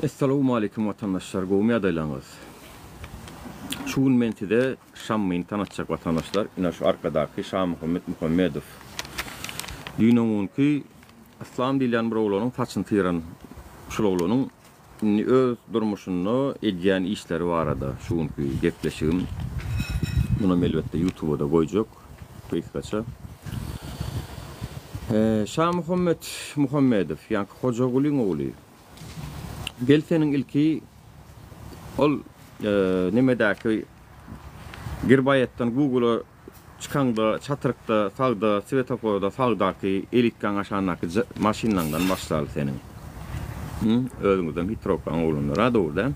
Esselamu aleyküm vatandaşlar, goğum adaylarınız. Şuun mentide Şam'ın tanıtacak vatandaşlar, yine şu arkadaki Şah Muhammed Muhammedov. Dünyanın ki, İslam dilen bir oğlanın taçın tıran şu oğlanın öz durmuşunu ediyen işleri var adı. Şuun ki gepleşiğim. Bunu elbette YouTube'a da koyacak. Pekkaça. Şah Muhammed Muhammedov, yani Hocagul'un oğlu. Gelsenin ilki ol nemedaki girbayettan Google'a çıkanda, çatırıkta, sağda, svetoforda, sağdaki elikkan aşağındaki maşinlandan başladı senin. Özümüzden hitrokkan oğlunlara doğruda.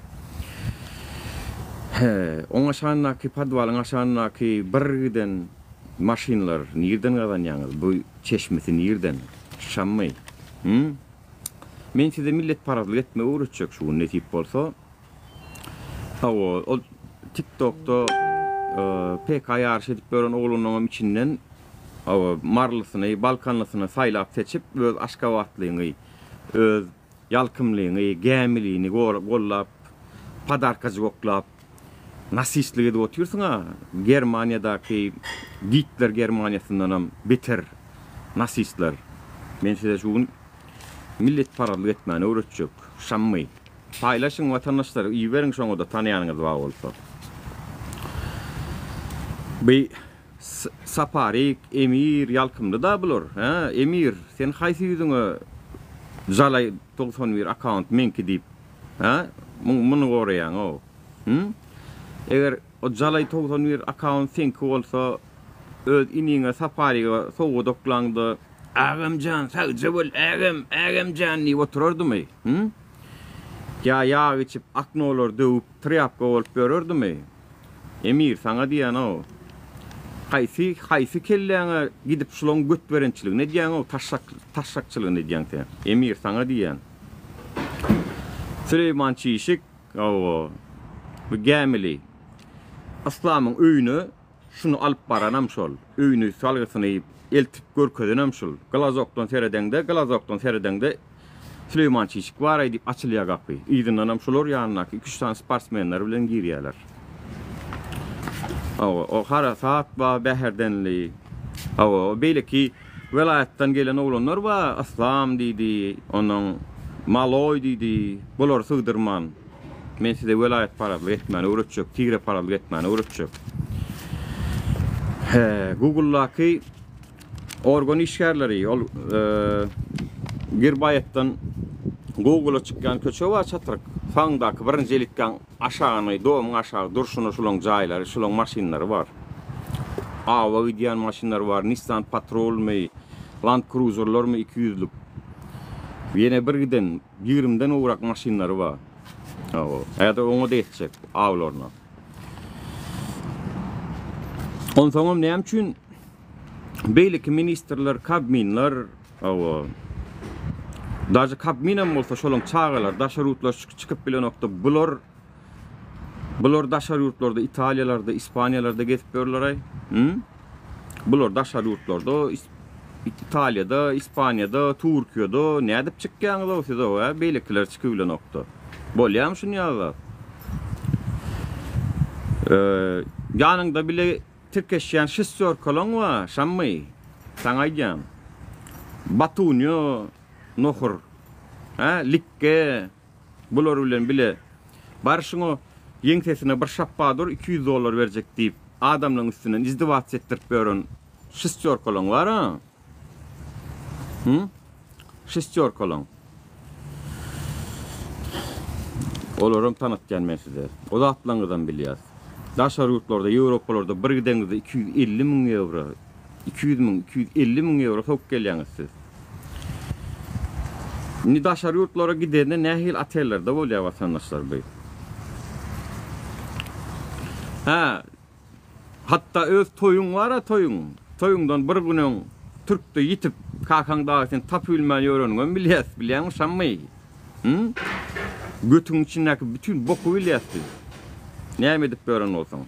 On aşağındaki padvalın aşağındaki birden maşinlar nereden kazanıyorsunuz? Bu çeşmesi nereden? Şam'ı. Men size millet paralı etme uğraşacak şu ne tip olsa. O TikTok'ta pek ayarış edip böyle oğlunun içinden marlısını, balkanlısını saylap seçip öz aşkavatlığını, öz yalkımlığını, gemiliğini gollap, padarkacı goklap, nasistliği de otuyorsun ha. Germanya'daki Hitler Germanya'sından beter nasistler. Men size şu millet paralı etmeni uğraşacak. Şam'ı. Paylaşın vatandaşlar, iyi verin şunu da tanıyanınız var olsa. Bir saparik, emir, yalkımda da bulur. Emir, sen haysi yüzüne zalay 91 account menki deyip, bunu koruyan o. Eğer o zalay 91 account senki olsa, öz inine sapariga soğu doklandı, ağamcan, sağcı bol, ağamcan diye otururdu mu? Ya yağ içip akne olur dövüp triyapka olup görürdü mü? Emir sana diyen o. Haysi kelleğine gidip şulon göt verençilik ne diyen o? Taşşakçılık ne diyen sen? Emir sana diyen. Süleyman Çiğşik o bu gemili. İslam'ın öyünü şunu alıp baranam şol. Öyünü salgısını eltip görködünüm şol. Glazok'tan seredende Süleyman Çiğşik var edip açılıyor kapıyı. İdinlanam şolor yanındaki 2-3 tane sportsmenler bilen giriyorlar. O hara saat va beherdenli. O belki velayettan gelen oğlanlar var. İslam dedi, onun Maloy dedi, bular sığdırman. Men size velayet paralı etmeni uğraşacak, tigre paralı etmeni uğraşacak. Google'daki organ işgərləri girbayettan Google'a çıkan köçe var çatırık. Sağındaki birincilikten aşağını, doğumun aşağı durşunu şulon cayları, şulon maşinleri var. Ava gidiyen maşinler var. Nissan Patrol mi, Land Cruiser'lar mı 200'lük. Yine birden 20'den uğrak maşinleri var. Ya da onu da edecek avlarına. Ondan sonra ne için belki ministerler, kabinler, daşı kabinem olsa şolun çağılar, daşar yurtlar çıkıp bile nokta bular daşar yurtlarda, İtalyalarda, İspanyalarda gezip görürler. Bular daşar yurtlarda, İtalya'da, İspanya'da, Türkiye'de ne edip çıkıyorsunuz o size o ya, belkiler çıkıyor bile nokta. Bolyam şunu yazar. Yanında bile Türkeşyen şistör kolon var, Şam'ı, sana diyeceğim. Batunyo, Nohur, Likke, bular ulen bile. Barışını yengtesine bir şappadır $200 verecek deyip adamların üstünden izdivat ettirip görün şistör kolon var ha? Şistör kolon. Olurum tanıtken ben size. O da atlanıdan biliyoruz. Daşar yurtlarda, Avrupalarda bir gidenizde 250 min euro, 200 min, 250 min euro sok geliyorsunuz siz. Ni daşar yurtlara gidende nehil atelerde oluyor vatandaşlar bey. Hatta öz toyun var ha toyun. Toyundan bir günün Türk'te yitip kalkan dağıtın tapülmen öğrengen biliyorsun Şam'ı. Götün içindeki bütün boku biliyorsun. Ne edip öğren olsan.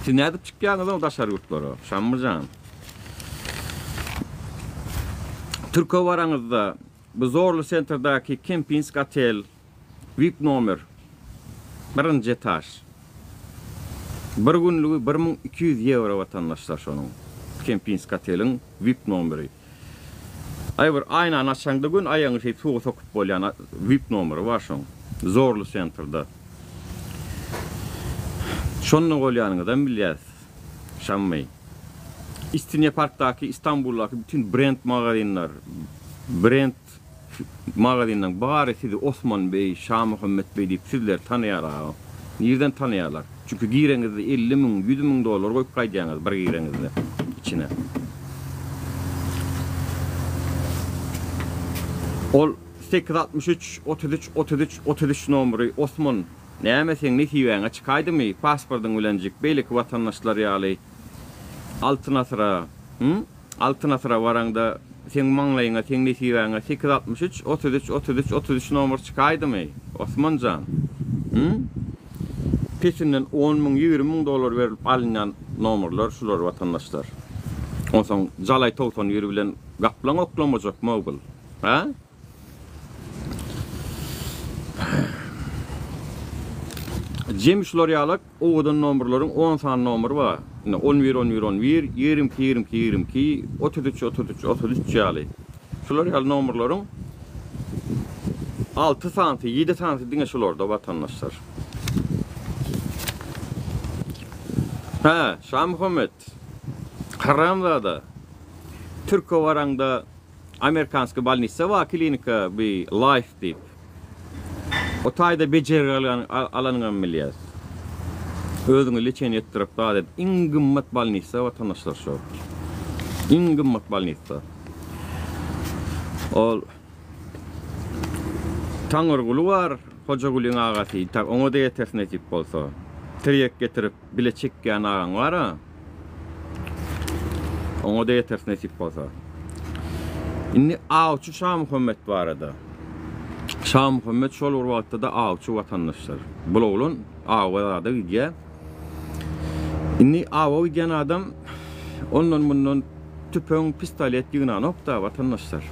Siz ne edip çıkıyorsunuz o daşar yurtlara? Şam'ı. Türk'e varanızda bu Zorlu Center'daki Kempinsk Otel VIP nomer. Birinci etaş. Bir günlüğü 1200 euro vatandaşlar şonun. Kempinski otelin VIP nomeri. Ayber aynan açanda gün ayağını şey soğuk sokup bolyan VIP nomeri var şon. Zorlu center'da. Şonun bolyanıdan bilyas. Şammay. İstinye Park'taki İstanbul'daki bütün brand magazindan bari sizi Osman Bey, Şah Muhammed Bey deyip sizler tanıyarlar. Nereden tanıyarlar? Çünkü girenizde 50 min, 100 min dolar koyup kaydayanız bir girenizde içine. Ol 863-33-33 nomeri Osman näme ne hiýäň açykaýdymy? Pasportyň bilenjik beýlik watandaşlar ýaly altın asıra varanda sen maňlaýyňa sen ne hiýäň 863-33-33 nomer çykaýdymy? Osmanjan. Peşinden 10 min, 20 min dolar berilip alınýan nomerler şular watandaşlar. Onsoň jalay togton ýeri bilen gaplan oklamajak mobil. Ha? James L'Oreal'ak oğudan nomerların 10 tane nomeri var. 11 22 33 ýaly. Şu L'Oreal nomerların 6 santy 7 santy diňe şularda watandaşlar. Ha, Şah Muhammed. Haramzada. Türkiye varanda Amerikanska balnitsa var klinika bir life dip. O taýda beceri alanyň milyas. Özüňi leçen etdirip daýat iň gymmat balnitsa watandaşlar şo. Iň gymmat balnitsa. Ol Taňyrguly bar, Hojagulyň agasy, tak oňa da ýetersin etip bolsa. Tirek getirip bile çekýän agaň bar. Oňa da ýetersin etip bolsa. Inni awçy Şah Muhammed barada. Şah Muhammed şol urwatda da awçy watandaşlar. Bulawlun awada gidýär. Inni awa giden adam ondan bundan tüpöň pistolet ýygyna nokta watandaşlar.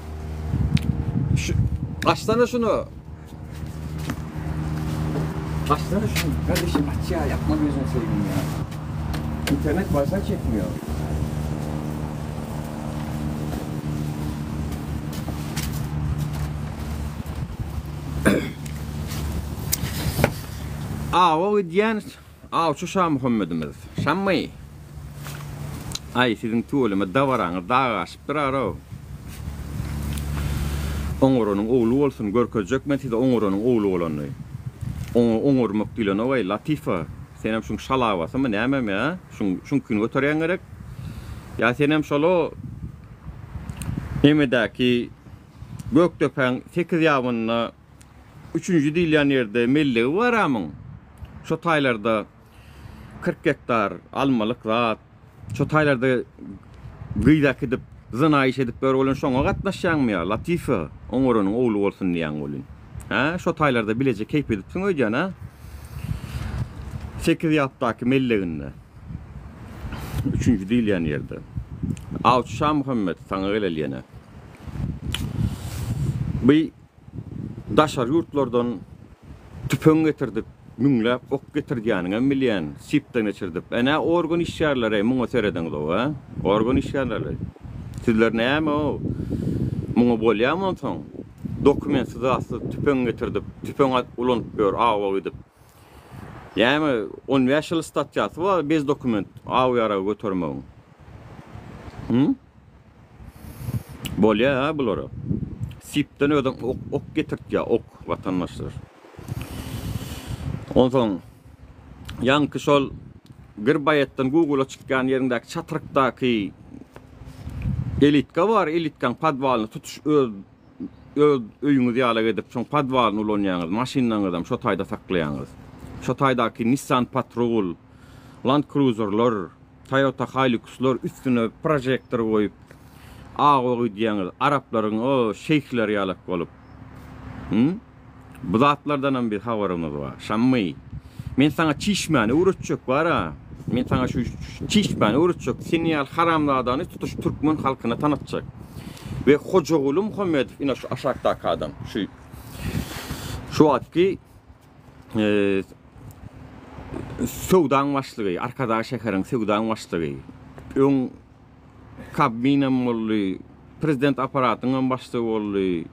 Açsana şunu. Açsana şunu. Kardeşim aç ya, yapma gözünü seveyim ya. İnternet Wi-Fi çekmiyor. O diyen şu Şah Muhammed'imiz. Şammay. Ay sizin tuğuluma davaran, dağaş, bir ara. Oňurynyň oğlu bolsun, görkezjek men size oňurynyň oğlu bolany. Oňur muktilany way Latifa. Senem şuň şalawasy mı näme ya? Şuň gün götürýän gerek. Ya senem şolo emedäki Gökdepen 8 ýagyna 3-nji dilýän ýerde melligi bar amyň. Şo taýlarda 40 hektar almalyk zat, şo taýlarda gıýdak edip, zynaýyş edip ber bolan şoňa gatnaşýanmy ya Latifa, oňurynyň oğlu bolsun diýen bolyn. Ha, şo taýlarda bileje keýp edipsiň öýdän ha. 8 ýapdaky melliginde. 3-nji dilýän ýerde. Awçy Şah Muhammed saňa gelýäne. Bu daşar ýurtlardan tüpöň getirdik. Müňläp ok getirýäniňe milýän sipden geçirdip. Ene organ işgärleri muňa serediň do, ha? Organ işgärleri. Sizler näme o? Muňa bolýarmy soň? Dokumentsiz asly tüpöň getirdik. Tüpöň ulanyp gör, awa edip. Ýa-ni 15 ýyl statýasy bar, bez dokument awa ýara götürmeň. Bolýar ha bulara. Sipden ödüm ok getirtýär, ok watandaşlar. Ondan yankı şol Gırbayet'ten Google'a çıkan yerindeki çatırıktaki elitka var, elitkan padvalını tutuş öyünü diyalog edip şon padvalını ulanýaňyz, maşinlaňyzdan şo taýda saklaýaňyz. Şo taýdaky Nissan Patrol, Land Cruiser'lar, Toyota Hilux'lar üstüne projektor koyup ağa diýäňiz, Araplaryň o şeýhleri ýalak bolup. Bu zatlardan bir habarymyz bar. Şammay. Men sana çişmani urutjak bar ha. Men sana şu çişmani urutjak sinyal haramlardan tutuş Türkmen halkyna tanıtjak. Ve Hojaguly Muhammedow ina şu aşakdaky adam. Şu atki Sowdaň başlygy, arkadaş şäheriň sowdaň başlygy. Öň kabinem boldy, prezident aparatynyň başlygy boldy.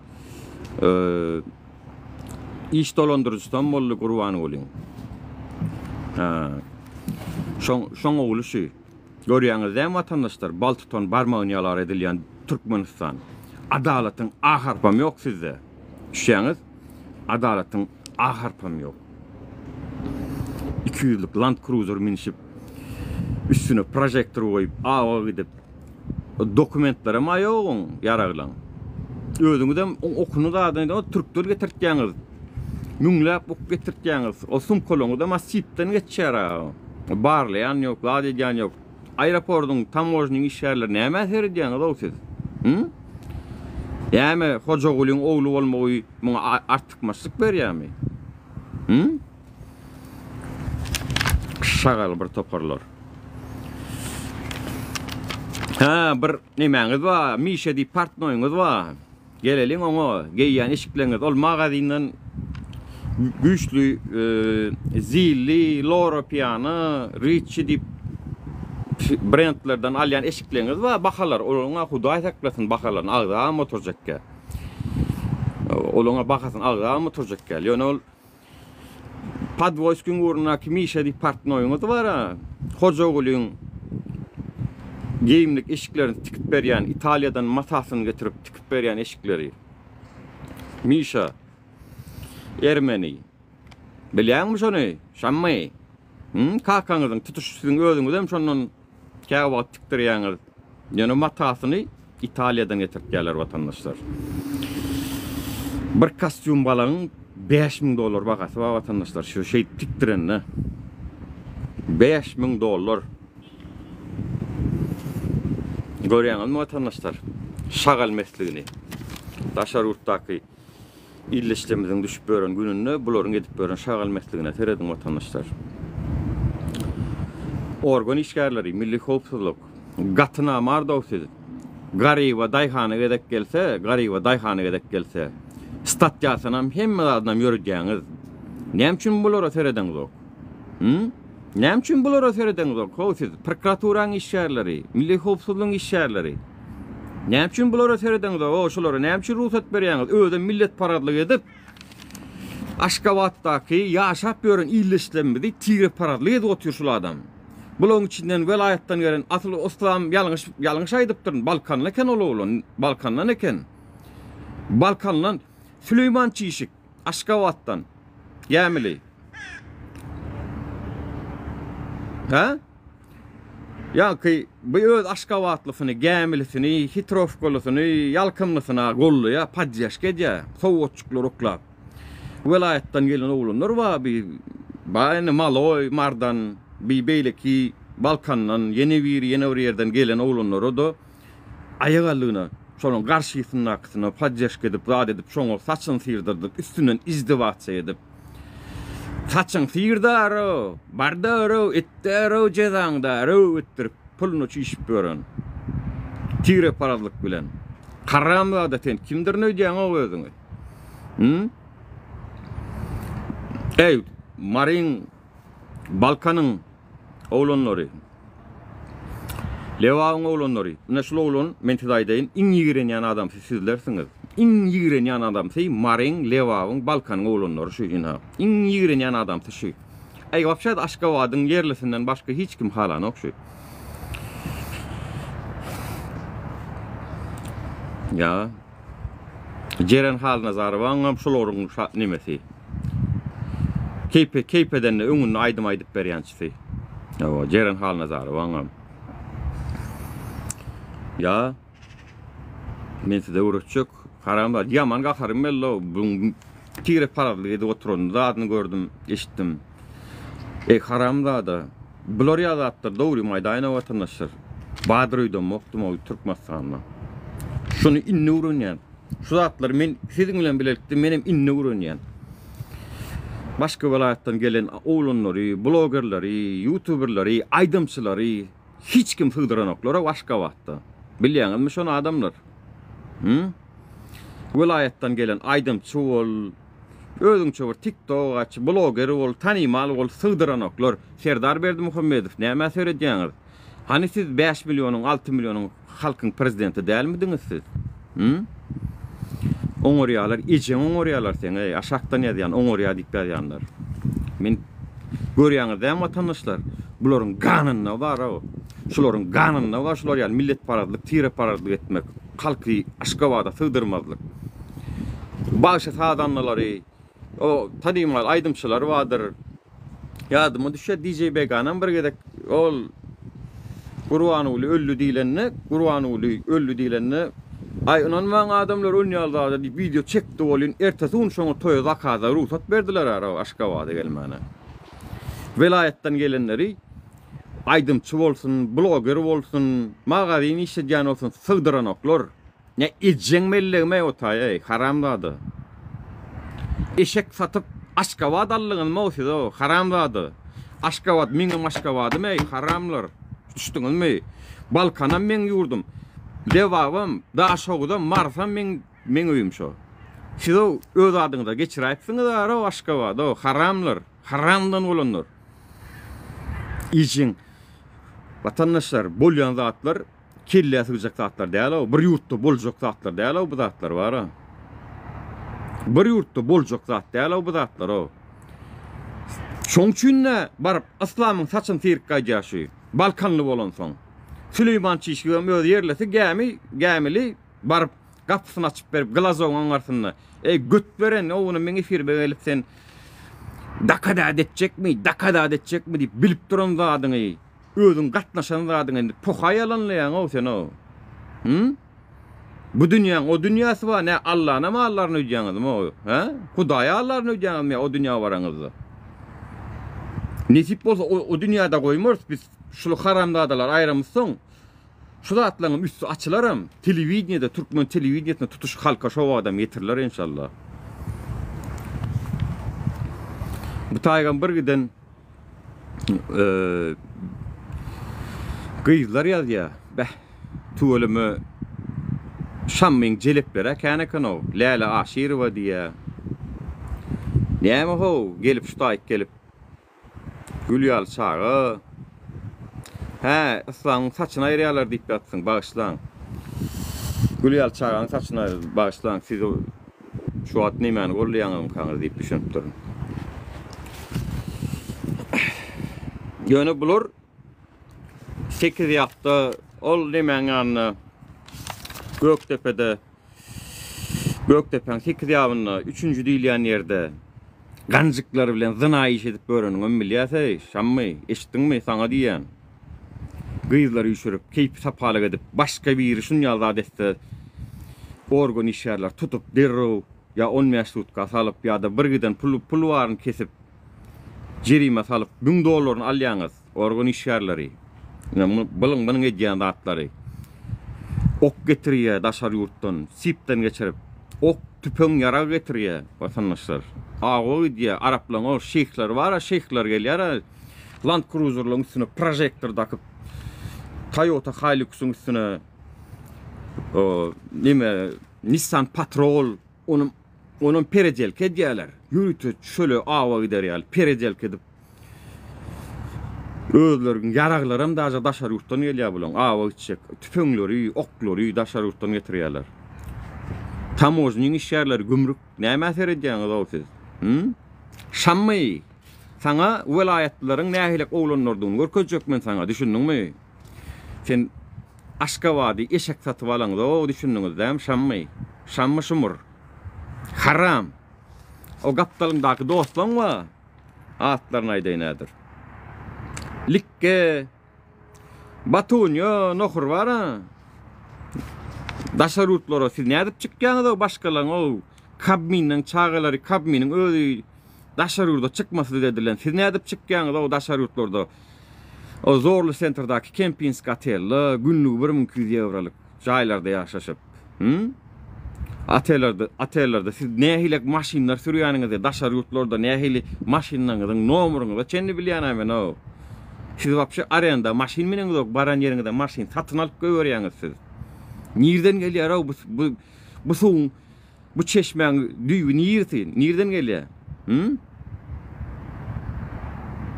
İş dolandırıcıdan boldy Gurbany bolyň. Şoň ogly şu. Görýäňiz vatandaşlar, bal tutan barmagyny ýalar edilýän Türkmenistan. Adalatyň aharpam ýok sizde. Düşýäňiz? Adalatyň aharpam ýok. 200'lük Land Cruiser minişip üstüne projektor koyup ağa gidip dokumentlere ma ýogyň ýaraglan. Özüňizden okuny da adamdan türkdür getirtýäňiz. Müňläp ok getirtýäňiz. O sumkoloňyda masjidden geçýär. Barlayan ýok, ladýan ýok. Aeroportyň tamojnyň işgärleri näme edýäňiz o siz? Ýa-me hoja gulyň ogly bolmagy muňa artykmaçlyk berýärmi? Şagal bir toparlar. Bir nemäňiz bar, Mişe diýip partnoýuňyz bar. Geleliň oňa, geýýän eşikleňiz ol magazynyň güýçli, zilli, Loropiany, Ricci diýip brendlerden alýan eşikleňiz bar, bakalar, olaňa Hudaý saklasyn bakalaryn agza motorjakka. Olaňa bakasyn agza motorjakka. Ýöne ol Padvoyskun uğruna Mişe diýip partnoýuňyz bar. Hoja gulyň geyimlik eşiklerini tikip berýän, Italiýadan matasyny getirip tikip berýän eşikleri. Mişe Ermeni. Bilýärmi şonu? Şammy. Kakaňyzyň tutuşysyň özüňizem şondan käwat tikdirýäňiz. Ýöne matasyny Italiýadan getiripdirler vatandaşlar. Bir kostyum balagyň $5.000 bakasy var vatandaşlar. Şu şey tikdirenle. $5.000. Görýäňizmi vatandaşlar? Şagal meslegini. Daşar urtdaky illeşlemizin düşüp bören gününde bularyň edip bören şagal meslegine terediň vatandaşlar. Organ işgärleri, milli howpsuzlyk, gatyna mardawsy, garyba daýhana gedek gelse, statýasynam hemme adam ýörýäňiz. Näme üçin bulara terediňiz? Näme üçin bulara terediňiz? Howsiz prokuraturaň işgärleri, milli howpsuzlyk işgärleri. Näme üçin bulara terediňiz? O şolara näme üçin ruhsat berýäňiz? Özde millet paradlyk edip Aşgabatdaky ýaşap ýören illeşlemidi tigre paradlyk edip otur şol adam. Bulan içinden velayetden gelen asıl Oslam yalnız aydıptırın. Balkanla eken oğlum. Balkanla eken. Balkanla Süleyman Çiğişik. Aşgabat'tan. Yemili. Ha? Ya ki bu öz Aşgabatlısını, Gemilisini, Hitrofkolusunu, Yalkımlısına gollu ya, padyaşke ya, soğutçuklar oklap. Velayetten gelen oğlumlar var. Bayani Maloy, Mardan, bir beyleki Balkan'dan yeni bir yerden gelen oğlunlar da ayağalığına şonun karşısının akısına padyaşk edip, rahat edip, şonu saçını sıyırdırdık, üstünden izdivatsa edip saçını sıyırdar, bardar, ettar, cezandar, ettirip, pulunu çişip bören tire paradlık bilen karamlı adaten kimdir ne diyen o özünü? Ey, Marin Balkan'ın oğlanları, Levaoň oğlanları, näşol oğlan men size aýdaýyn, iň ýigrenýän adam sizlersiniz. Iň ýigrenýän adam siz Marin, Levaoň, Balkanyň oğlanları şu ýa. Iň ýigrenýän adam şu. Ey wapşat Aşgabatyň ýerlisinden başga hiç kim halan ok şu. Ya. Jeren hal Nazarowaň şolaryň nimesi. Keypeden öňüni aýdym aýdyp berýänçisi. Ya, Jeren hal Nazarowaň. Ya, men size uğraşçuk, karamda, yaman gakarım bello, bu tigre paradlı edip oturunda adını gördüm, eşittim. Karamda da, bular ýazattır, doğru maýdaýyna vatandaşlar. Badyr öýdüm, moktum o Türkmenistan'dan. Şunu inni uğrunyan. Şu zatlar men sizin bilen bilelikde menem inni uğrunyan. Başka velayetden gelen oğlanları, blogerleri, youtuberleri, aydımçıları, hiç kim sığdıranoklara Aşgabatda. Bilýäňizmi şonu adamlar? Velayetten gelen aydımçı ol, Özüňçe bir TikTok aç, blogger bol, tanymal bol, sığdıranoklar. Serdar Berdimuhammedow näme söýledýäňiz? Hani siz 5 milyonyň, 6 milyonyň halkyň prezidenti dälmidiňiz siz? Oňorýalar, ijeň oňorýalar sen, aşakdan ýazýan, oňorýa diýip ýazýanlar. Men görýäňiz däm watandaşlar, bularyň ganyna bar o. Şularyň ganyna bar, şular ýaly millet paradlyk, tire paradlyk etmek, halky aşgabada sığdyrmazlyk. Başga sadanlary, o tanymal aýdymçylar bardyr. Ýadyma düşe DJ Beganan bir gedek ol Gurban uly öllü diýlenni, Gurban uly öllü diýlenni. Ay inanmaň adamlar önýalda diýip video çekdi bolýan, ertesi gün şoňa toýa zakada ruhsat berdiler ara Aşgabatda gelmäne. Velayetden gelenleri aýdymçy bolsun, blogger bolsun, magazin işledýän bolsun, sığdıranoklar. Ne ijeň mellegime otay, haramdady. Eşek satyp Aşgabat allygyny mowsy o, haramdady. Aşgabat miňe Aşgabaty me haramlar. Düşdüňizmi? Balkana men ýurdum. Dewabam, daşogda marsam men öýüm şo. Siz öz adyňyza geçiräpsiňiz ara Aşgabat, o haramlar, haramdan bolanlar. Ijeň watandaşlar bolýan zatlar, kelle sığjak zatlar däl o, bir ýurtda boljak zatlar däl o, bu zatlar bar ha. Bir ýurtda boljak zat däl o, bu zatlar o. Şoň üçin barıp islamyň saçyn tirip gaýjaşy. Balkanlı bolan soň. Süleyman Çişgem öz ýerlesi gämili barıp gapysyny açyp berip glazowyň arsyna. Götberen owuny meňe efir berilip sen dakada edecekmi diýip bilip duran zadyňy, özüň gatnaşan zadyňy pohaýalanlaýan o sen o. Bu dünýäň o dünýäsi bar, ne Allahna ma Allahyny öýdýäňizmi o? Ha? Hudaýa Allahyny öýdýäňizmi o dünýä baraňyzda? Nesip bolsa o dünýäde goýmaz, biz şulu haramdadalar aýramysyň. Şu zatlaryň üstü açylarym, telewizionyada, türkmen telewizionyasynda tutuş halka şow adam ýetirler inşallah. Bu taýgan bir giden gyýyzlar ýazýar. Tuwalamy şammeň jelepleri kanakanov, Lala Aşirova diýär. Näme ho, gelip şu taýyk gelip Gülýal çağı. Ha, islamyň saçyny aýrýarlar diýip ýatsyň, bagyşlaň. Gülýal çağanyň saçyny bagyşlaň, siz şu at nämäni gorlaýaňyň kaňyz diýip düşünüp durun. Ýöne bular 8 ýakda ol nämäňi Göktepeň 8 ýagyny 3-nji diýilýän ýerde ganjyklar bilen zyna iş edip göreniň milýäse, şammy, eşitdiňmi saňa diýen. Gyýyzlar üşürüp, keýp sapalyk edip, başga bir şun ýalda adetde organ işlerler tutup derrew ýa 10 meşrutka salyp ýa-da bir giden pulwaryny kesip jerime salyp $1000 alýaňyz organ işlerleri. Bulyň edýän zatlary. Ok getirýär daşar ýurtdan, sipden geçirip, ok tüpöň ýara getirýär watandaşlar. Ago diye Araplan o şeyhler var, şeyhler gelýär. Land Cruiser'laryň üstüne projektor takıp Toyota Hilux'un üstüne o nime Nissan Patrol onun perejelke diýerler. Ýürütip şöyle awa giderýär, perejelke edip özleriň ýaraglarym daşa daşar ýurtdan gelýär bulan. Awa içek, tüpöňleri, oklary daşar ýurtdan getirýärler. Tamojnyň işlerleri gümrük näme edýäňiz o siz? Şammy, sana velayetlilerin nähilek oglanlardygyny görkezjekmen sana, düşündiňmi? Sen Aşgabaty eşek satyp alaňyz, o düşündiňiz däm Şammy. Şammy şumur. Haram. O gapdalyňdaky dostlaňma atlaryny aýdaýnadyr. Likke Batunya nohur var ha. Daşar ýurtlara siz näde çykýaňyz o başgalaryň o kabminiň çağalary, kabminiň özi daşar ýurtda çykmasy dedilen. Siz näde çykýaňyz o daşar ýurtlarda? O Zorlu Center'daki Kempinski otelle günlük 1200 eurolyk jaýlarda ýaşaşyp, Atellerde siz nähilek maşinlar sürýäňiňizde daşar ýurtlarda nähili maşinlaryňyň nomeryny çenni bilýän o. Siz wapşe arenda maşin menen baran ýeriňizde maşin satyn alyp goýberýäňiz siz. Nirden gelýär o bu suň Bu çeşmeň düýbi nirden gelýär?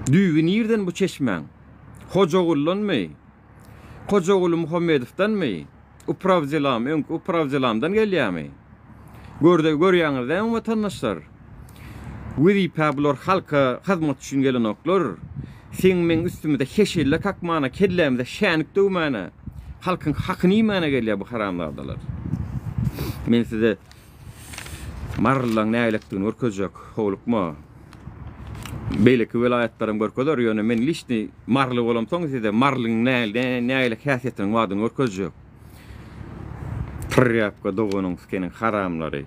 Düýbi nirden bu çeşmeň? Hojagullanmy? Hojagul Muhammedowdanmy? Upravzelamdan gelýärmi? Görýäňizmi watandaşlar? Wezipa bular halka hyzmat üçin gelen oklar. Sen men üstümde heşelle kakmana, kellemde şänik döwmana, halkyň hakyny ýemana gelýär bu haramlardalar. Men size marlaň näýilikdigini görkezjek, howlukma. Beýleki vilayatlaryň görkezler, ýöne men lişni marly bolamsoň size marlyň näýilik häsiýetiniň wadyny görkezjek. Tryapka dogonyň skeniň haramlary.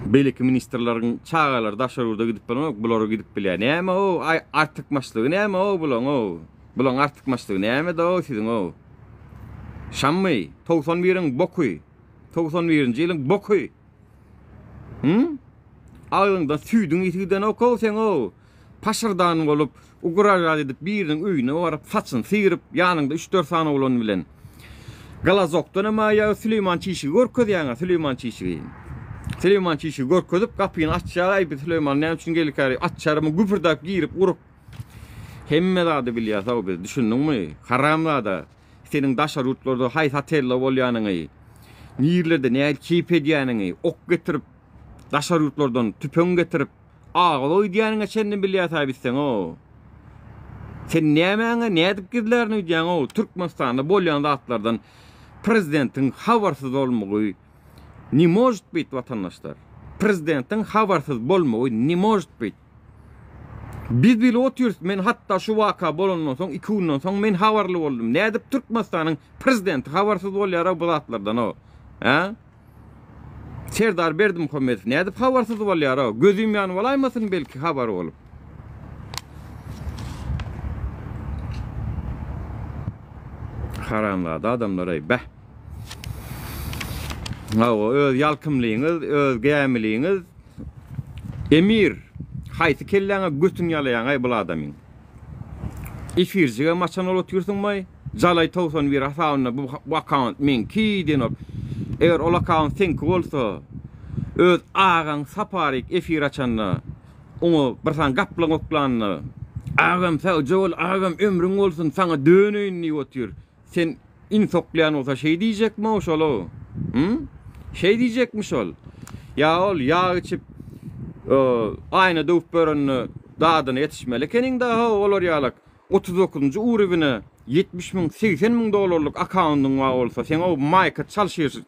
Beýleki ministrleriň çağalar daşarurda gidip bilen, bular gidip bilen. Näme o artykmaçlygy, näme o bulan o? Bulan artykmaçlygy näme da o siziň o? Şammy, 91-iň bokuy. 91-nji ýylyň bokuy. Aýyňda süýdüň ýetiden okaw sen o. Paşyrdan bolup, ugrara edip biriniň öýüne barap saçyn sıyryp, ýanyňda 3-4 sany bolan bilen. Galazokdan ama ýa Süleyman Çişi görkezýär, Süleyman Çişi. Süleyman Çişi görkezip kapyny açýar, aýby Süleyman näme üçin gelýär? Açýarmy güpürdap girip urup. Hemme zady bilýär, sag biz düşündiňmi? Haramlada seniň daşar urtlarda haýt hatella bolýanyňy, nirlerde näme kip edýäniňi, ok getirip daşar urtlardan tüpöň getirip aýly diýäniňe çendim bilýär taýbysen o. Sen nämeňe nädip gizlerini diýäň o? Türkmenistanda bolýan zatlardan prezidentiň habarsyz bolmagy не может быть, vatandaşlar. Prezidentin habarsyz bolmagy ne может быть. Biz bile oturýarys, men hatta şu waka bolandan soň 2 günden soň men habarly boldum. Nädip Türkmenistanyň prezidenti habarsyz bolýar bu zatlardan o? Ha? Serdar Berdimuhammedow nädip habarsyz bolýar o? Gözüm ýanyp bolaýmasyn belki habar bolup. Haramlada adamlar bäh. Öz ýalkymlygyňyz, öz gämiligiňiz emir haýsy kelläňe götüň ýalaýan bu adamyň. Efirjige maçan olup ýursunmy? Jalay 91 hasabyna bu account menki denip. Eger ol account sen bolsa, öz ağaň saparik efir açanna, onu birsan gaplan oklanna. Ağam sağjol, ağam ömrüň bolsun, sana döneýin diýip otur. Sen insoklayan olsa şey diýjekmi oşalo? Şey diýjekmiş ol. Ya ol yağ içip ayna döwüp börenni dadyna yetişmeli. Keniň daha olar ýalak 39-njy urubine 70.000 $80.000 dolarlyk accountyň var bolsa sen o maýka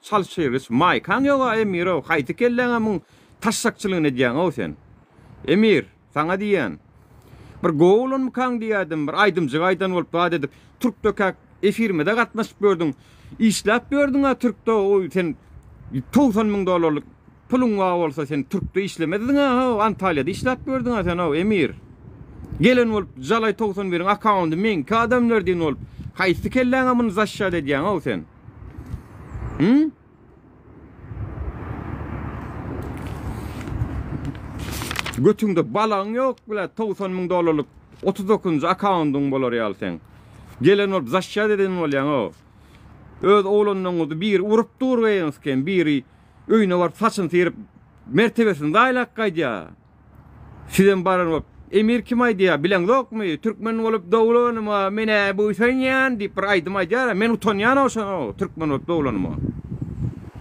çalşyrys maýkan ýoga emir o haýty kelläňe muň taşşakçylygyny diýen o sen. Emir, sana diýen. Bir goýulan mıkan diýädim, bir aýdymjyk aýdan bolup bad edip Türk dökak efirmede gatnaşyp gördüň. İşläp gördüň ha Türkde o sen $90.000 pulun var bolsa sen Türkde işlemedin ha Antalya'da işläp gördüň ha sen o emir. Gelen bolup jalay 91-iň accounty men adamlar diýen bolup haýsy kelläňe muny zaşşa edýän o sen. Götüňde balaň ýok bile $90.000 39-njy accountyň bolar ýaly sen. Gelen bolup zaşşa edýän bolýan o. Öz oğlanyň bir urup durýansken biri öýüne barıp saçyny terip mertebesini daýlak gaýdýa. Sizden baran emir kim aýdýa bilen ýokmy? Türkmen bolup dowlanyma mene bu ýan diýip bir aýdym aýdýar. Men utanýan oşo Türkmen bolup dowlanyma.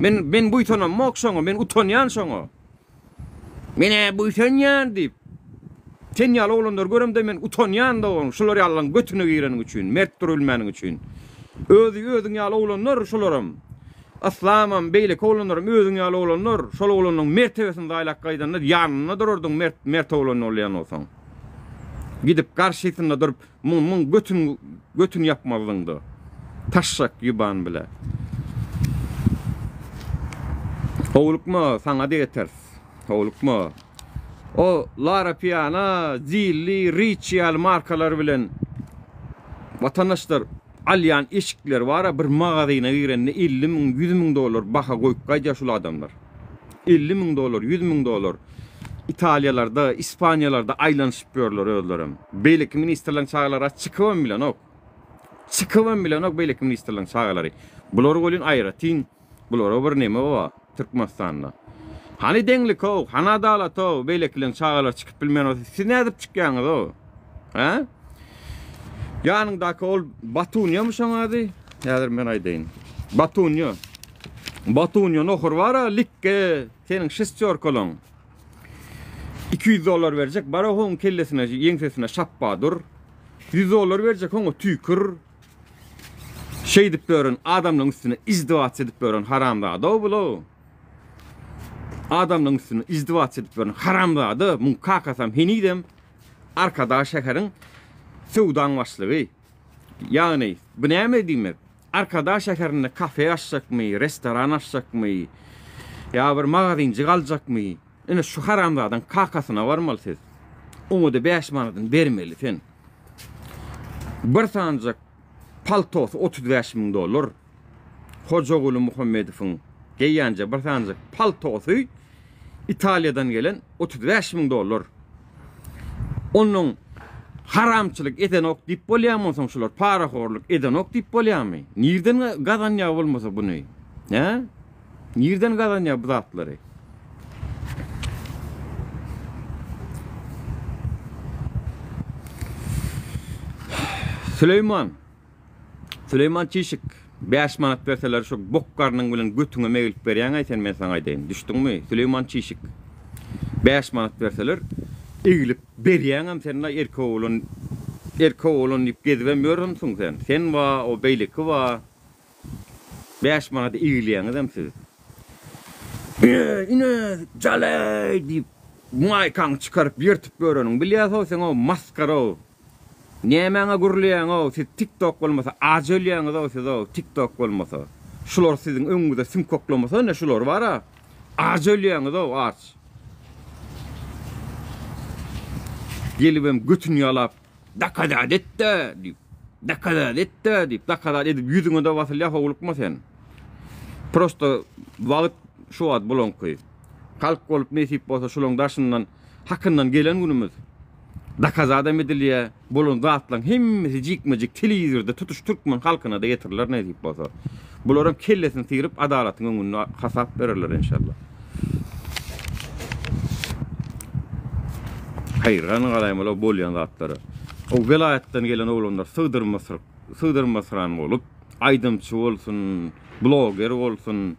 Men bu ýanam mokşoňa, men utanýan şoňa. Mene bu ýan diýip sen ýaly oglanlar göremde men utanýan da oň. Şolary Allahyň götüne girenin üçin, mert durulmagyň üçin. Özüň ýaly oglanlar şolaram. Aslamam beýle oglanlarym özüň ýaly oglanlar, şol oglanyň mertebesini daýlak gaýdanda ýanyna dururdyň mert oglan bolýan bolsaň. Gidip garşysyna durup muň götün ýapmalyňdy. Taşşak ýuban bile. Howlukma saňa diýeter. Howlukma. O Lara Piana, Zilli, Richard markalar bilen vatandaşlar alyan eşikler var, bir magazyna girenne $50.000, $100.000 baha goýup gaýdýar şol adamlar. $50.000, $100.000. İtalyalarda, İspaniyalarda aýlanyşyp görler özlerim. Beýleki ministrlaryň çağalary çykyp bilen ok. Çykyp bilen ok beýleki ministrlaryň çağalary. Bular bolýan aýratyn Bulara bir neme var Türkmenistan'da. Hani denglik o, hani adalet o, beylekilen çağalar çıkıp bilmeyen o. Siz ne edip çıkıyorsunuz o? Ha? Yanındaki ol Batunya mı şan adı? Nedir ben aydayım. Batunya. Batunya nohur var ha, likke, senin şistyor kolon. $200 verecek, bara onun kellesine, yengsesine şappadır. $100 verecek, onu tükür. Şey edip görün, adamın üstüne izdivaç edip görün, haramda o bulu. Adamın üstüne izdivaç edip görün, haramda da, mun kakasam henidem, arkada şekerin sudan başlığı. Yani, bu ne mi diyeyim? Arkada şekerine kafe açacak mı, restoran açacak mı, ya bir magazincik alacak mı? Yani şu haramdadan kakasına varmalı siz. Onu da 5 manatın vermeli sen. Bir sancak paltosu $35.000. Hocaoğlu Muhammedov'un geyyanca bir sancak paltosu İtalya'dan gelen $35.000. Onun haramçılık eden ok dip bolyamonsam şular paraxorluk eden ok dip bolyamy. Nirden gazanya bolmasa bunu? Ha? Nirden gazanya bu zatları? Süleyman Çişik 5 manat verseler şu bokkarının bilen götüne meğilip berýän ayten men sana aýdaýyn. Düşdüňmi? Süleyman Çişik 5 manat verseler egilip berýän sen erke oğlun ip gezibemýörmüň sen? Sen wa o beýleki wa 5 manat egilýän adam siz. Ine jalay dip maykaň çıkaryp ýertip görüniň. Bilýärsiň sen o maskara o. Nemäňe gurulýan o, siz TikTok bolmasa, ajölýäňiz o siz o, TikTok bolmasa. Şular sizin öňüňizde simkoklamasa ne şular var ha? Ajölýäňiz o, aç. Gelibem götünü ýalap, dakada dette dip, dakada dette dip, dakada edip ýüzüňe de wasyl ýafa bolupma sen. Prosto wagt şu wagt bolonky. Kalk bolup nesip bolsa şulaň daşyndan, hakyndan gelen günümüz. Dakazada medilye bolun zatlan hemmesi jikmejik televizorda tutuş Türkmen halkyna da getirirler ne diýip bolsa. Bularam kellesini sıyırıp adalatyň öňüne hasap verirler inşallah. Hayır, gany galaýmala bolýan zatlary. O vilayatdan gelen oglanlar sığdırmasran bolup, aýdymçy bolsun, bloger bolsun.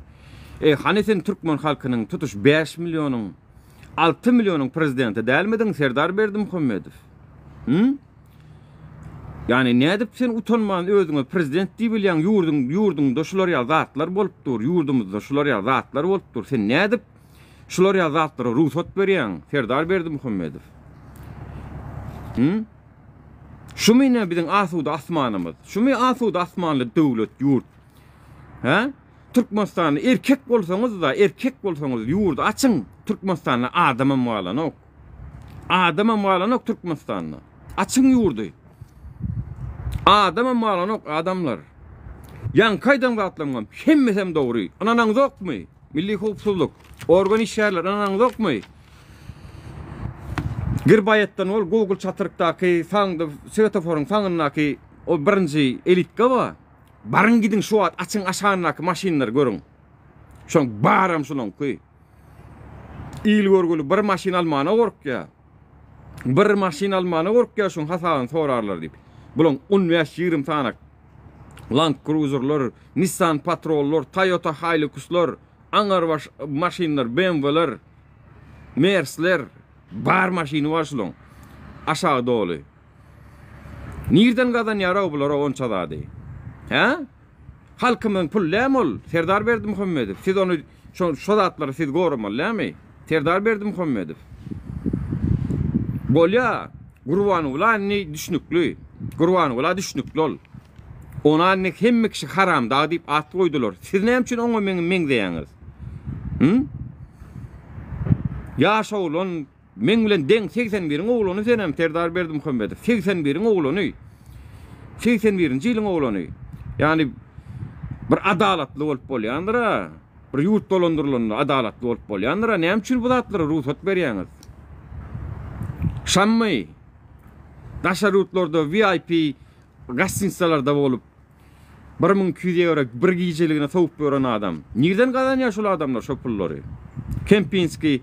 Hani sen Türkmen halkynyň tutuş 5 milyonyň 6 milyonyň prezidenti dälmediň Serdar Berdimuhammedow? Yani nädip sen utanman özüňe prezident diýip bilýän ýurdunda şular ýa zatlar bolupdyr, ýurdumyzda şular ýa zatlar bolupdyr. Sen nädip şular ýa zatlara ruhsat berýän Serdar Berdimuhammedow? Şu mene biziň asuda asmanymyz, şu me asuda asmanly döwlet ýurt. Ha? Türkmenistany erkek bolsaňyz da, erkek bolsaňyz ýurdu açyň. Türkmenistanyň adama mualanok. Adama mualanok Türkmenistanyň. Açyň ýurdu. Adama mualanok adamlar. Yan kaýdan gatlanmam, hemmesem dogry. Ananaň zokmy? Milli howpsuzlyk, organ işgärler ananaň zokmy? Girbayetden ol Google çatyrykdaky saňdy svetoforyň saňyndaky o birinji elitka ba. Barın gidin şu at açın aşağınaky maşinler görün. Şoň baram şoň köy. İl görgüli bir maşin almana gorkýa. Bir maşin almana gorkýa şoň hasabyny sorarlar diýip. Bulan 15-20 tanak Land Cruiser'lar, Nissan Patrol'lar, Toyota Hilux'lar, aňar maşinler, BMW'ler, Merce'ler, bar maşini var şoň. Aşağı dolu. Nirden gadan ýara bular onça dady. Ha? Halkymyň pullämol Serdar Berdimuhammedow. Siz onu şu zatlary siz görmeli, Serdar Berdimuhammedow. Bolya Gurwany ulan ne düşnükli. Gurwany ulan düşnükli ol. Ona ne hemme kişi haram da diýip at goýdular. Siz näme üçin oňa meň diýäňiz? Ýaşa ulan men bilen deň 81 oglany senem Serdar Berdimuhammedow. 81 oglany. 81-nji ýylyň oglany. Yani bir adalatly bolup bolýandyra, bir ýurt dolandyrylany adalatly bolup bolýandyra, näme üçin bu zatlara ruhsat berýäňiz? Daşarutlarda VIP gastinsalarda bolup 1200 euro bir giyiciligine soğup gören adam. Nereden kazanıyor şol adamlar şo pulları? Kempinski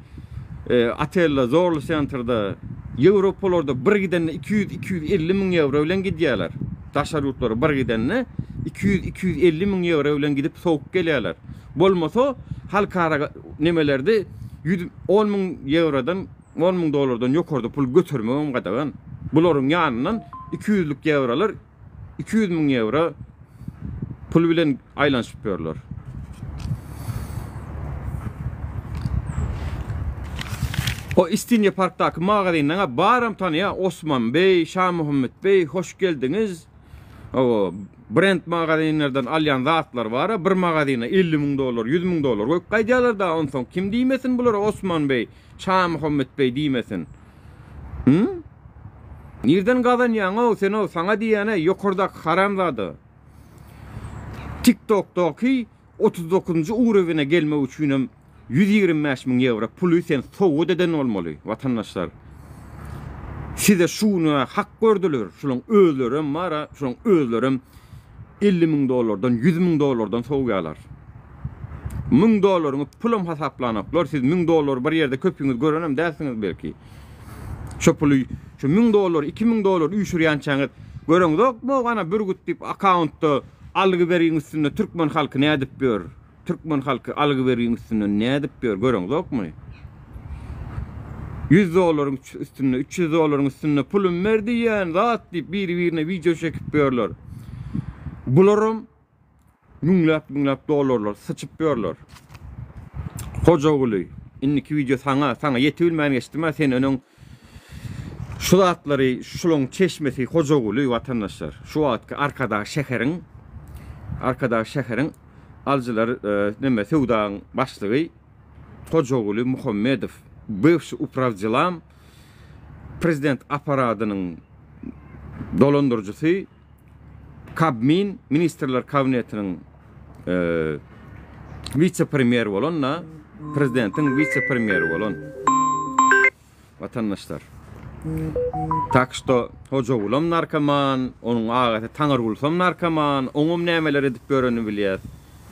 Atella Zorlu Center'da Avrupalarda bir gidenne 200-250 min euro bilen gidiyorlar. Taşar yurtları bir gidenne 200-250 min euro bilen gidip soğuk geliyorlar. Bolmasa halkara nemelerde 10 min eurodan 10 min dolardan yukarıda pul götürmegem gadagan. Buların yanından 200'lük eurolar 200 min euro pul bilen aylanışıp görürler. O İstinye Park'taki mağazanına bağıram tanıya Osman Bey, Şah Muhammed Bey hoş geldiniz. O brand mağazanlardan alyan zatlar var. Bir mağazana 50 min dolar, 100 min dolar koyup kaydiyalar da on son. Kim diymesin bulara Osman Bey, Şah Muhammed Bey diymesin. Nereden kazanyan o sen o sana diyene yukarıda haramzadı. TikTok'taki 39. uğrevine gelme uçuyunum 125 min euro pulu sen soğud eden olmalı vatandaşlar. Size şunu hak gördüler. Şunun özlerim var. Şunun özlerim 50 min dolardan 100 min dolardan soğuyalar. 1000 dolarını pulum hesaplanıplar. Siz 1000 dolar bir yerde köpüğünüz görenem dersiniz belki. Şu pulu şu 1000 dolar 2000 dolar üşüryançanız görüňüz yok mu? Ana bir gut dip account'ta algı berýän üstünde Türkmen halky ne edip bör? Türkmen halkı algı berýän üstünde ne edip bör? Görüňüz yok mu? 100 doların üstünde 300 doların üstünde pulum verdi yani zat dip bir-birine video çekip börler. Bularım minglap dolarlar sıçıp börler. Hoca oğlu inniki video sana yetilmeyen geçtim sen önün şu atları şulun çeşmesi hoca oğlu vatandaşlar. Şu atkı arkada şeherin alcılar neme Seudan başlığı hoca oğlu Muhammedov bывший upravcılam prezident aparatının dolandırıcısı Kabmin Ministerler Kabinetinin vice-premier bolan prezidentin vice-premier bolan vatandaşlar. Tak što hoca oğlum narkoman, onun ağatı Taňar Gulsam narkoman, oňum nämeler edip göreni bilýär.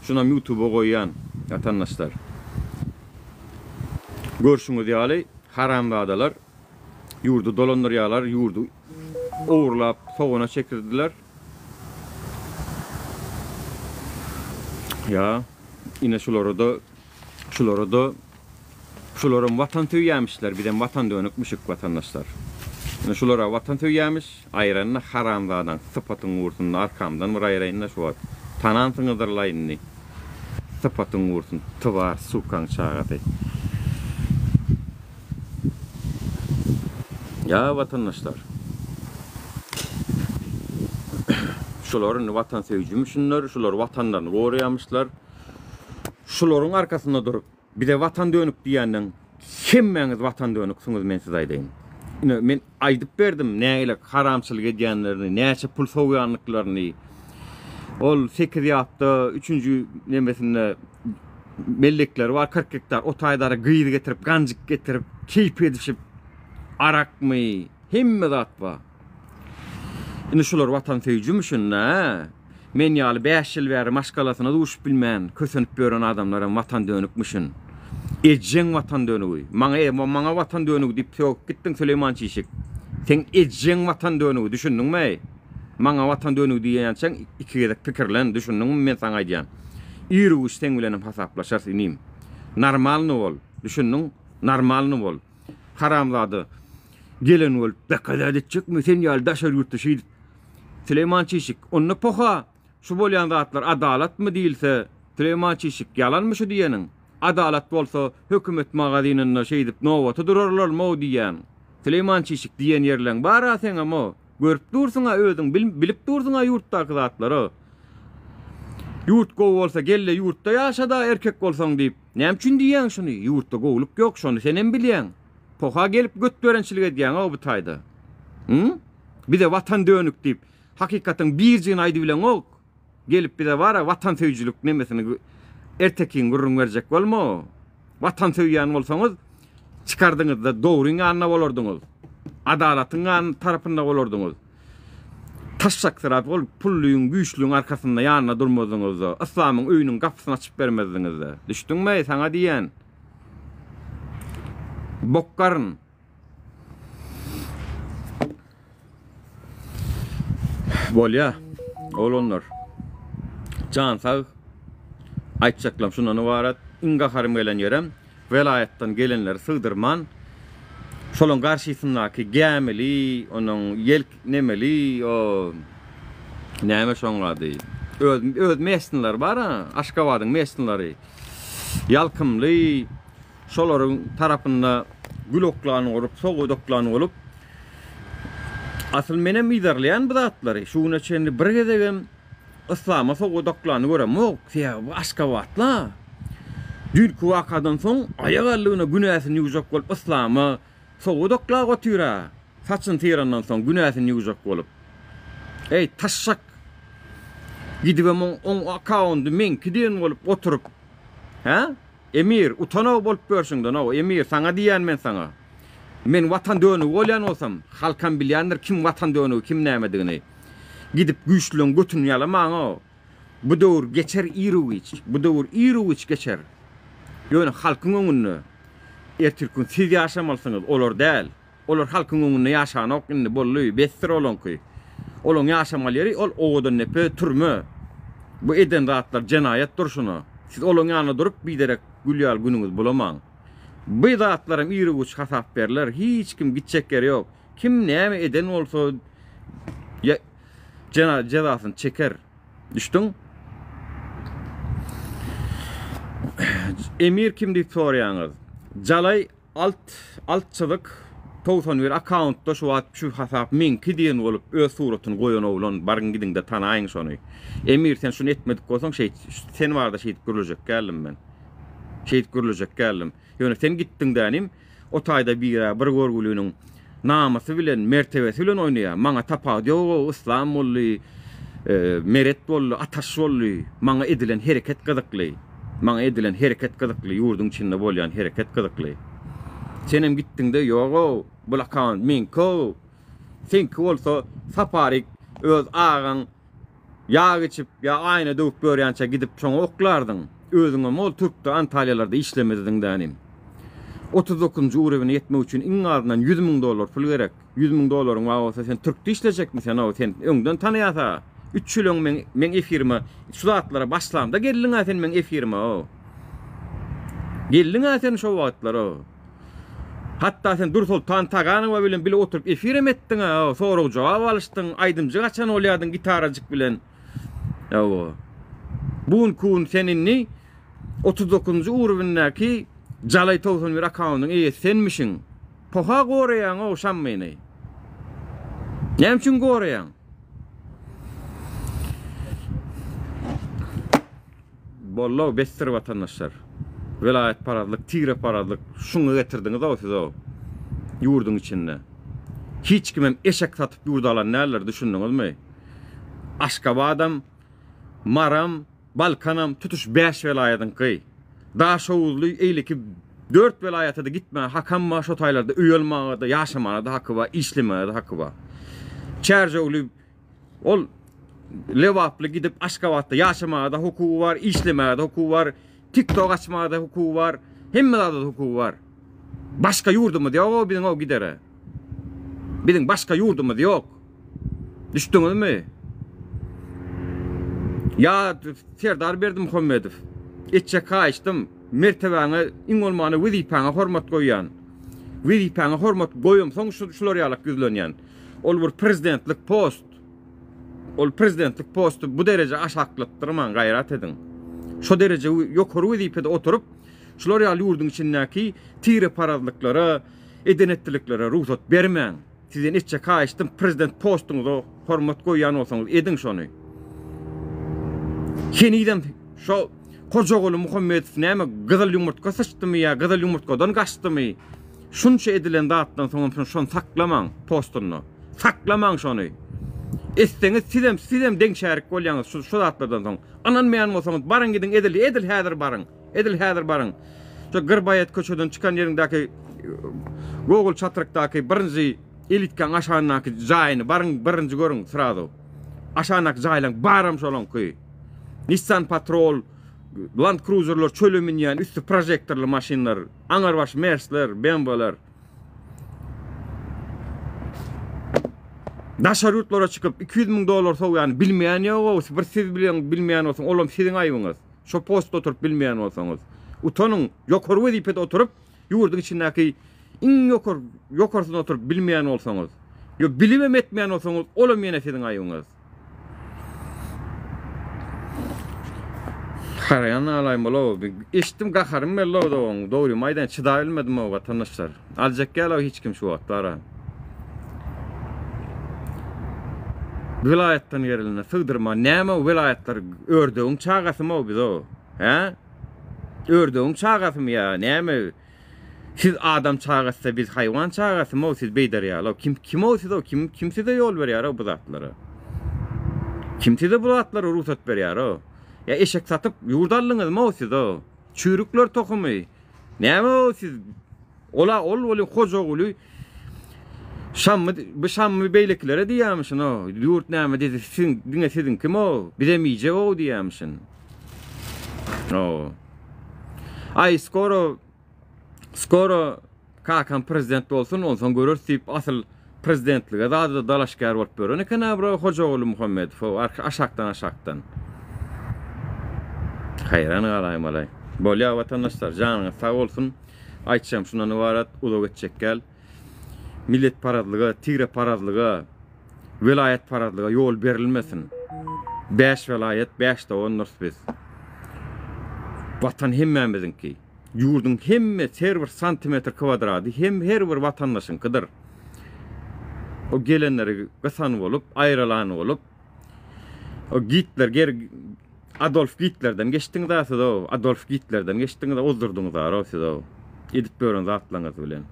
Şuna YouTube'a goýan vatandaşlar. Görşüňiz ýaly haramzadalar ýurdu dolandyrýarlar, ýurdu oğurlap soğuna çekirdiler. Ya yine şularım vatan tüýýämişler, birden vatan dönükmüşük vatandaşlar. Yine şulara vatan tüýýämiş, aýranyna haramzadan sıpatyň ursun arkamdan bir aýranyna şu var. Tanansyňyzdyrlaýyny. Sıpatyň ursun, tybar sukan çağaty. Ya vatandaşlar. Şuların vatan sevjimüşünler, şular vatanlarını goraýamyşlar. Şuların arkasında durup bir de vatan dönük diýenden kimmeňiz vatan dönüksüňiz men size aýdaýyn. Men aýdyp berdim näile haramçylyk edýänlerini, näçe pul soğuyanlyklaryny. Ol 8 ýapda 3-nji nemesinde mellekler var 40 hektar otaýdary gyýdy getirip, ganjyk getirip, keyip edişip arakmy, hemme zat bar. Indi şular vatan sevjimüşün men ýaly 5 ýyl bäri maşgalasyna duşup bilmän, kösenip gören adamlara vatan dönükmüşün. Ejjeň vatan dönügi. Maňa vatan dönügi diýip ýok gitdiň Süleyman Çişik. Sen ejjeň vatan dönügi düşündiňmi? Maňa vatan dönügi diýençäň iki gezek pikirlen düşündiňmi men saňa aýdýan. Ýüri sen bilen hasaplaşar inim. Normalny bol. Düşündiň, normalny bol. Haramzady gelen bol bekada etjekmi sen ýaly daşar ýurtda şeýdi. Süleyman Çişik onu poha şu bolýan zatlar adalatmy diýilse Süleyman Çişik ýalanmy şu diýeniň? Adalat bolsa hökümet magazynyna şeýdip nowaty durarlarmy diýen. Süleyman Çişik diýen ýerleň bara seňe mo görüp dursuňa özüň bilip dursuňa ýurtdaky zatlary. Ýurt gowy bolsa gelle ýurtda ýaşada erkek bolsaň diýip näme üçin diýen şunu? Ýurtda gowluk ýok, şonu senem bilýän. Poha gelip götberençilik edýän o bu taýda. Bir de vatan dönük diýip hakikaten bir jyn aýdy bilen ok. Gelip bir de bara vatan sevjilik nemesini ertekin gurrun berjek bolma. Vatan sevýän bolsaňyz çıkardyňyz da dogryň ýanyna bolardyňyz. Adalatyň tarapynda bolardyňyz. taşsak taraf ol pulluyun güýçlüğün arkasında ýanyna durmadyňyzda, İslamyň öýüniň gapysyny açyp bermediňizde. Düşdüňmi saňa diýen? Bokkaryn. Bolýa, olanlar. Can sag aýtjaklam şundan ibaret. Inga harym gelen ýerem velayatdan gelenler sığdırman. Şolun garşysyndaky gämeli, onuň yelk nemeli, o näme şoňlady. Öz mesnler bar ha, Aşgabatyň mesnleri. Ýalkymly, şolaryň tarapynda gül oklany gorup, soğuk oklany bolup. Asyl menem liderleýän bu zatlary, şuna çenli bir gezegem Islama soğuk oklany göremok, bu Aşgabatla. Dünkü wakadan soň aýagallygyna günäsini ýuzak bolup Islama soğuk okla gotyra. Saçyn tirandan soň günäsini ýuzak bolup. Ey taşşak. Gidibem on akaunty men kiden bolup oturup. Ha? Emir utanaw bolup görşüňden o emir saňa diýän men saňa. Men watan döwünü bolýan bolsam, halkam bilýändir kim watan döwünü, kim nämedigini. Gidip güýçlüň götüni ýalamaň o. Bu döwür geçer Iroviç, bu döwür Iroviç geçer. Ýöne halkyň öňünde ertirkün siz ýaşamalsyňyz, olar däl. Olar halkyň öňünde ýaşanok indi bolly, bestir olanky. Olaň ýaşamal ýeri ol owadan nepe türme. Bu eden zatlar jenayet durşuny. Siz olaň ýanyna durup biderek gülýär günüňiz bulamaň. Bu zatlarym Iroviç hasap berler, hiç kim gitjek ýeri ýok. Kim näme eden bolsa cezasyny çeker. Düşdüň? Emir kim diýip soraýaňyz? Jalay altçylyk 91 accountda şu hasap menki diýen bolup öz suratyny goýan oglan barın gidin de tanaýyň şonu. Emir sen şunu etmedik bolsaň sen barda şeýit gürlejek geldim ben. Şeýit gürlejek geldim. Ýöne sen gitdiň dänim o taýda bir görgülüğüniň namasy bilen mertebesi bilen oýnaýar. Maňa tapady ýok, Islam bolly, meret bolly, ataş bolly, maňa edilen hereket gyzykly. Maňa edilen hereket gyzykly, ýurduň içinde bolýan hereket gyzykly. Senem gitdiňde ýok, bu account menko. Senki bolsa saparik öz ağaň ýa geçip ýa aýna döwüp görýänçe gidip şoňa oklardyň. Özüňe mol Türkde Antalyalarda işlemediň dänim. 39-njy urebine ýetmek üçin iň azyndan $100.000 pul gerek. $100.000 wagtsa sen Türkde işlejekmisin, sen öňden tanaýasa. 3 ýyl men efirma şu zatlara başlamda geldiň sen men efirma o. Geldiň sen şu wagtlar o. Hatta sen dur sultan taganyň bilen bile oturup efirem etdiň o. Soraw jogap alışdyň, aýdymjy gaçan bolýadyň gitarajyk bilen. Ýa bun kun seninni 39-njy urbindäki Jalay 91 account'un senmişiň. Poha goraýaň o şam meni. Näme üçin goraýaň? Bollo bestir vatandaşlar. Velayet paradlyk, tigre paradlyk şunu getirdiňiz o siz o. Ýurduň içinde. Hiç kimem eşek satyp ýurda alan näler düşündiňizmi? Aşgabadam, Maram, Balkanam tutuş 5 velayatyň ky. Daşowuzly eýleki 4 velayata da gitme, hakam ma şo taýlarda öýelmäge da, ýaşamaga da haky bar, işlemäge da haky bar. Çerjewli ol lewaply gidip Aşgabatda ýaşamaga da hukugy bar, işlemäge da hukugy bar, TikTok açmaga da hukugy bar, hemmede da hukugy bar. Başka ýurdumyz ýok, biziň o gidere. Biziň başka ýurdumyz ýok. Düşdüňizmi? Ya Serdar Berdimuhammedow etçe kaçtım mertebeňe iň bolmany wezipaňa hormat goýan. Wezipaňa hormat goýum soň şular ýalyk gözlenýän. Ol bir prezidentlik post. Ol prezidentlik postu bu derece aşaklatdyrman gaýrat edin. Şo derece ýokary wezipede oturup şular ýaly ýurduň içindäki tire paradlyklara, edenetliklara ruhsat bermeň. Sizden etçe kaçtım prezident postuňyza hormat goýan bolsaňyz edin şonu. Kenidem şo Kocaoğlu Muhammedow näme gyzyl ýumurtka saçdymy ýa gyzyl ýumurtkadan gaçdymy? Şunça edilen datdan soň şonu saklamaň postuny. Saklamaň şonu. Esdeňiz sizem deň şärik bolýaňyz şu datlardan soň. Anan meýan bolsaňyz barın gidin edil häzir barın. Edil häzir barın. Şo Gyrbayat köçeden çykan ýeriňdäki Google çatyrykdaky birinji elitkan aşaňdaky jaýyny barın birinji görüň sırada. aşanak jaylan baram şolonky. Nissan Patrol, Land Cruiser'lar çölümünýän üstü projektorly maşinlar, aňarbaş Merce'ler, BMW'ler. Daşarutlara çıkıp $200.000 soğuyan bilmeyen yok, bir siz bilmeyen olsun, oğlum sizin ayıbınız. Şu post oturup bilmeyen olsanız. Utanın, yokur vazifede oturup, yurdun içindeki yokursun oturup bilmeyen olsanız. Yo bilimem etmeyen olsanız, oğlum yine sizin ayıbınız. Harayan alayım ola, iştim qaharım belli o da doğru maydan çıda bilmedim o vatandaşlar. Alacak gel o hiç kim şu vaktlara. Vilayetten yeriline sığdırma, näme vilayetler ördüğün çağası mı biz o? He? Ördüğün çağası mı ya? Näme? Siz adam çağası biz hayvan çağası mı siz beyder ya? Kim o siz o? Kim size yol veriyor o bu zatlara? Kim size bu zatlara ruhsat veriyor o? Ya eşek satıp yurdallığınız mı o siz o? Çürükler tokumu. Näme o siz? Ol koca oğlu Şammy beyliklere diýýärmisin o. Ýurt näme dedi, sizin kim o? Bilemeyje o diýýärmisin. O. Ay skoro kakan prezident bolsun, ondan görürsip asyl prezidentlige da dalaşgar bolup berýär. Nekana bro hoja oğlu Muhammedow aşaktan. Hayran galayım alay. Bolýa vatandaşlar, janyňyz sag bolsun. Aýtjam şundan ibarat, ulag etjek gel. Millet paradlyga, tigre paradlyga, vilayet paradlyga yol berilmesin. 5 vilayet, 5 da onur biz. Vatan hemmemizinki. Yurdun hemme her bir santimetr kvadrady her bir vatandaşın kydyr. O gelenleri gysany bolup, aýralany bolup, o Hitler Adolf Hitlerden geçtiň da Adolf Hitlerden geçtiň da ozdurduňuz da siz o. Edip berýän zatlaňyz bilen.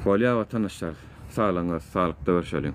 Bolýa vatandaşlar, sağlığınız, sağlıkta görüşelim.